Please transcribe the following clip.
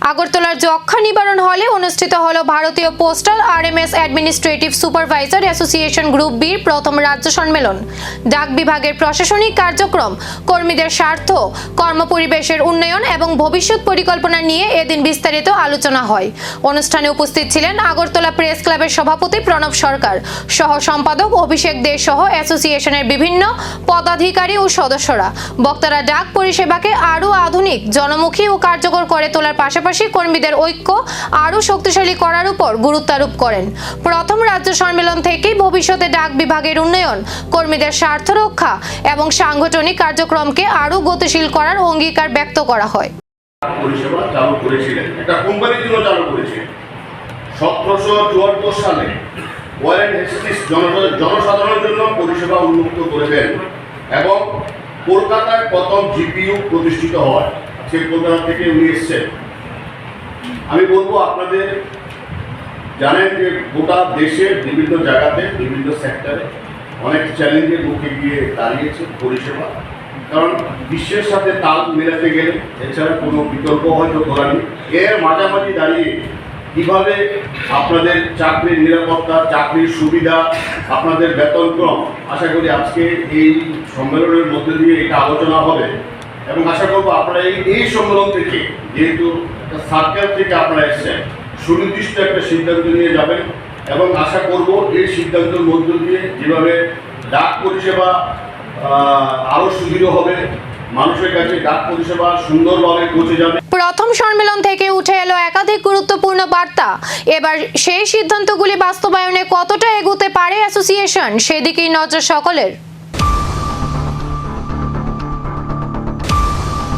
আগরতলার যক্ষ্মা নিবারণ হলে অনুষ্ঠিত হলো ভারতীয় postal RMS administrative supervisor association group বির প্রথম রাজ্য সম্মেলন। ডাক বিভাগের প্রশাসনিক কার্যক্রম, কর্মীদের স্বার্থ, কর্মপরিবেশের উন্নয়ন এবং ভবিষ্যৎ পরিকল্পনা নিয়ে এদিন বিস্তারিত আলোচনা হয়। অনুষ্ঠানে উপস্থিত ছিলেন আগরতলা প্রেস ক্লাবের সভাপতি প্রণব সরকার, সহ সম্পাদক অভিষেক দে সহ অ্যাসোসিয়েশনের বিভিন্ন পদাধিকারী ও সদস্যরা। বক্তারা ডাক পরিষেবাকে আরও আধুনিক, জনমুখী ও কার্যকর করে তোলার পাশাপাশি কর্মীদের ঐক্য আরও শক্তিশালী করার উপর গুরুত্ব আরোপ করেন। প্রথম রাজ্য সম্মেলন থেকেই ভবিষ্যতে ডাক বিভাগের উন্নয়ন, কর্মীদের স্বার্থ রক্ষা এবং সাংগঠনিক কার্যক্রমকে আরও গতিশীল করার অঙ্গীকার ব্যক্ত করা হয়। পরিষেবা চালু করেছিলেন, একটা কোম্পানির জন্য চালু করেছিলেন 1774 সালে। ওয়ারেন হেস্টিস জনসাধারণের জন্য পরিষেবা উন্মুক্ত করে দেন এবং কলকাতায় প্রথম জিপিইউ প্রতিষ্ঠিত হয়। সেই কলকাতা থেকে উনি এসছেন। আমি বলবো, আপনাদের জানেন যে গোটা দেশের বিভিন্ন জায়গাতে, বিভিন্ন সেক্টরে অনেক চ্যালেঞ্জের মুখে গিয়ে দাঁড়িয়েছে পরিষেবা। কারণ বিশ্বের সাথে তাল মেলাতে গেলে এছাড়া কোনো বিকল্প হয়তো করা নেই। এর মাঝামাঝি দাঁড়িয়ে কীভাবে আপনাদের চাকরির নিরাপত্তা, চাকরির সুবিধা, আপনাদের বেতনক্রম, আশা করি আজকে এই সম্মেলনের মধ্যে দিয়ে এটা আলোচনা হবে এবং আশা করবো আপনারা এই সম্মেলন থেকে, যেহেতু একটা সার্কেল থেকে আপনারা এসেছেন, সুনির্দিষ্ট একটা সিদ্ধান্ত নিয়ে যাবেন এবং আশা করব এই সিদ্ধান্তের মধ্য দিয়ে যেভাবে ডাক পরিষেবা আরও সুদৃঢ় হবে, মানুষের কাছে ডাক পরিষেবা সুন্দরভাবে পৌঁছে যাবে। প্রথম সম্মেলন থেকে উঠে এলো একাধিক গুরুত্বপূর্ণ বার্তা। এবার সেই সিদ্ধান্তগুলি বাস্তবায়নে কতটা এগোতে পারে অ্যাসোসিয়েশন, সেদিকেই নজর সকলের।